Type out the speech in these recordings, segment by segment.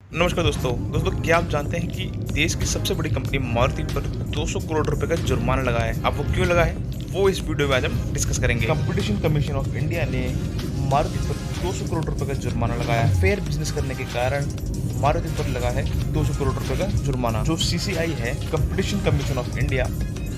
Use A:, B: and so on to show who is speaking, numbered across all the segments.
A: नमस्कार दोस्तों, क्या आप जानते हैं कि देश की सबसे बड़ी कंपनी मारुति पर 200 करोड़ रुपए का जुर्माना लगा है। अब वो क्यों लगा है, वो इस वीडियो में आज हम डिस्कस करेंगे। कंपटीशन कमीशन ऑफ इंडिया ने मारुति पर 200 करोड़ रुपए का जुर्माना लगाया है। फेयर बिजनेस करने के कारण मारुति पर लगा है 200 करोड़ रुपए का जुर्माना। जो CCI है, कंपटीशन कमीशन ऑफ इंडिया,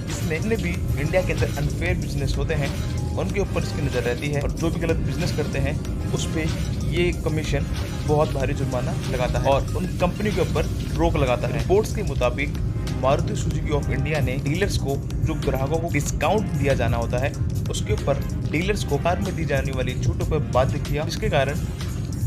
A: इसने भी इंडिया के अंदर अनफेयर बिजनेस होते हैं उनके ऊपर इसकी नजर रहती है और जो भी गलत बिजनेस करते हैं उस पे ये कमीशन बहुत भारी जुर्माना लगाता है और उन कंपनी के ऊपर रोक लगाता है। रिपोर्ट्स के मुताबिक मारुति सुजुकी ऑफ इंडिया ने डीलर्स को जो ग्राहकों को डिस्काउंट दिया जाना होता है उसके ऊपर डीलर्स को कार में दी जाने वाली छूटों पर बाध्य किया, जिसके कारण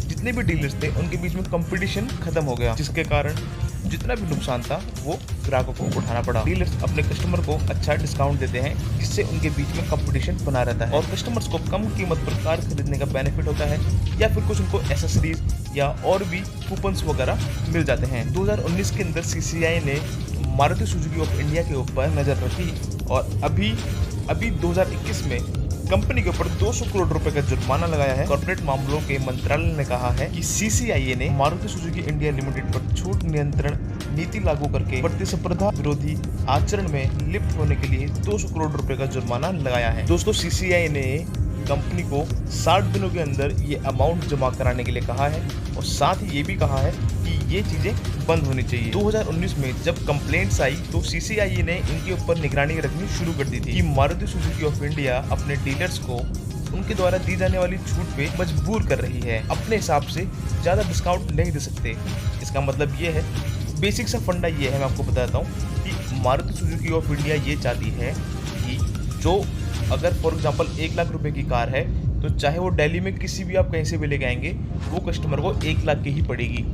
A: जितने भी डीलर्स थे उनके बीच में कंपटीशन खत्म हो गया, जिसके कारण जितना भी नुकसान था वो ग्राहकों को उठाना पड़ा। डीलर्स अपने कस्टमर को अच्छा डिस्काउंट देते हैं जिससे उनके बीच में कंपटीशन बना रहता है और कस्टमर्स को कम कीमत पर कार खरीदने का बेनिफिट होता है या फिर कुछ उनको एसेसरीज या और भी कूपन्स वगैरह मिल जाते हैं। 2019 के अंदर CCI ने मारुति सुजुकी ऑफ इंडिया के ऊपर नजर रखी और अभी 2021 में कंपनी के ऊपर 200 करोड़ रुपए का जुर्माना लगाया है। कॉर्पोरेट मामलों के मंत्रालय ने कहा है कि CCI ने मारुति सुजुकी इंडिया लिमिटेड पर छूट नियंत्रण नीति लागू करके प्रतिस्पर्धा विरोधी आचरण में लिप्त होने के लिए 200 करोड़ रुपए का जुर्माना लगाया है। दोस्तों, CCI ने कंपनी को 60 दिनों के अंदर ये अमाउंट जमा कराने के लिए कहा है और साथ ही ये भी कहा है कि ये चीजें बंद होनी चाहिए। 2019 में जब कंप्लेंट्स आई तो CCI ने इनके ऊपर निगरानी रखनी शुरू कर दी थी कि मारुति सुजुकी ऑफ इंडिया अपने डीलर्स को उनके द्वारा दी जाने वाली छूट पे मजबूर कर रही है, अपने हिसाब से ज्यादा डिस्काउंट नहीं दे सकते। इसका मतलब ये है, बेसिक सा फंडा ये है, मैं आपको बताता हूँ कि मारुति सुजुकी ऑफ इंडिया ये चाहती है कि जो अगर फॉर एग्जांपल 1 लाख रुपए की कार है तो चाहे वो दिल्ली में किसी भी आप कहीं से भी लेके आएंगे वो कस्टमर को 1 लाख की ही पड़ेगी।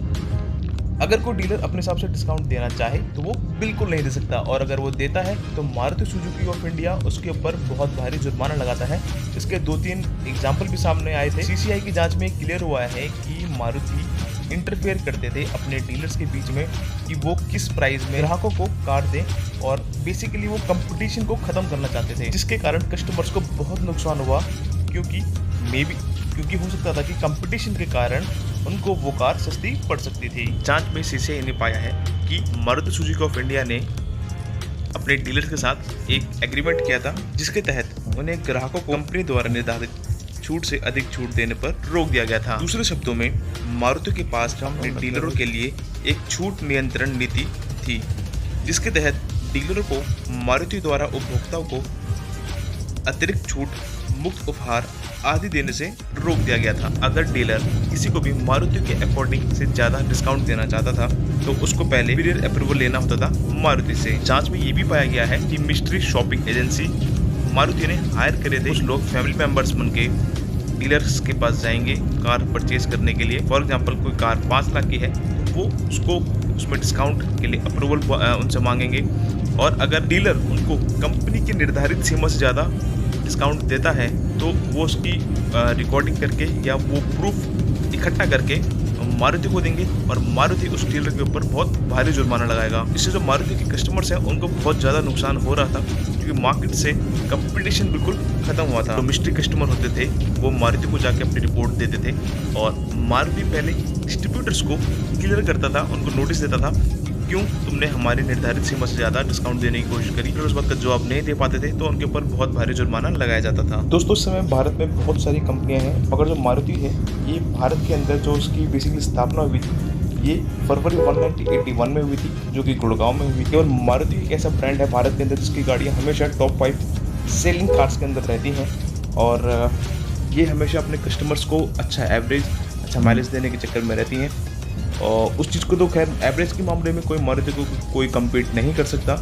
A: अगर कोई डीलर अपने हिसाब से डिस्काउंट देना चाहे तो वो बिल्कुल नहीं दे सकता और अगर वो देता है तो मारुति सुजुकी ऑफ इंडिया उसके ऊपर बहुत भारी जुर्माना लगाता है। इसके 2-3 एग्जाम्पल भी सामने आए थे। CCI की जांच में क्लियर हुआ है कि मारुति इंटरफेयर करते थे अपने डीलर्स के बीच में कि वो किस प्राइस में ग्राहकों को कार दें और बेसिकली वो कंपटीशन को खत्म करना चाहते थे, जिसके कारण कस्टमर्स को बहुत नुकसान हुआ क्योंकि हो सकता था कि कंपटीशन के कारण उनको वो कार सस्ती पड़ सकती थी। जांच में CCI ने पाया है कि मारुति सुजुकी ऑफ इंडिया ने अपने डीलर्स के साथ एक एग्रीमेंट किया था जिसके तहत उन्हें ग्राहकों को कंपनी द्वारा निर्धारित छूट से अधिक छूट देने पर रोक दिया गया था। दूसरे शब्दों में मारुति के पास अपने डीलरों के लिए एक छूट नियंत्रण नीति थी जिसके तहत डीलरों को मारुति द्वारा उपभोक्ताओं को अतिरिक्त छूट, मुफ्त उपहार आदि देने से रोक दिया गया था। अगर डीलर किसी को भी मारुति के अकॉर्डिंग से ज्यादा डिस्काउंट देना चाहता था तो उसको पहले प्रीयर अप्रूवल लेना होता था मारुति से। जांच में ये भी पाया गया है कि मिस्ट्री शॉपिंग एजेंसी मारुति ने हायर करे थे। कुछ लोग फैमिली मेंबर्स बन के डीलर्स के पास जाएंगे कार परचेज करने के लिए। फॉर एग्जांपल कोई कार 5 लाख की है, वो उसको उसमें डिस्काउंट के लिए अप्रूवल उनसे मांगेंगे और अगर डीलर उनको कंपनी की निर्धारित सीमा से ज़्यादा डिस्काउंट देता है तो वो उसकी रिकॉर्डिंग करके या वो प्रूफ इकट्ठा करके मारुति को देंगे और मारुति उस डीलर के ऊपर बहुत भारी जुर्माना लगाएगा। इससे जो मारुति के कस्टमर्स हैं उनको बहुत ज़्यादा नुकसान हो रहा था क्योंकि मार्केट से कंपटीशन बिल्कुल खत्म हुआ था। जो मिस्ट्री कस्टमर होते थे वो मारुति को जाके अपनी रिपोर्ट देते थे और मारुति पहले डिस्ट्रीब्यूटर्स को क्लियर करता था, उनको नोटिस देता था क्यों तुमने हमारी निर्धारित सीमा से ज्यादा डिस्काउंट देने की कोशिश करी। फिर उस वक्त का जवाब नहीं दे पाते थे तो उनके ऊपर बहुत भारी जुर्माना लगाया जाता था। दोस्तों, इस समय भारत में बहुत सारी कंपनियां हैं मगर जो मारुति है ये भारत के अंदर जो उसकी बेसिकली स्थापना हुई थी ये फरवरी 1981 में हुई थी जो कि गुड़गांव में हुई थी। और मारुति एक ऐसा ब्रांड है भारत के अंदर जिसकी गाड़ियाँ हमेशा टॉप 5 सेलिंग कार्स के अंदर रहती हैं और ये हमेशा अपने कस्टमर्स को अच्छा एवरेज, अच्छा माइलेज देने के चक्कर में रहती हैं और उस चीज़ को तो खैर एवरेज के मामले में कोई मारुति को कोई कम्पीट नहीं कर सकता,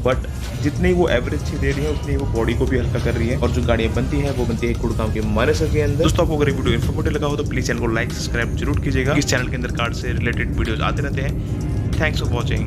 A: बट जितनी वो एवरेज अच्छी दे रही है उतनी वो बॉडी को भी हल्का कर रही है और जो गाड़ियाँ बनती है वो बनती है गुड़गांव के मानेसर के अंदर। दोस्तों, आपको अगर वीडियो इन्फॉर्मेटिव लगा हो तो प्लीज़ चैनल को लाइक सब्सक्राइब जरूर कीजिएगा। इस चैनल के अंदर कार से रिलेटेड वीडियोज आते रहते हैं। Thanks for watching.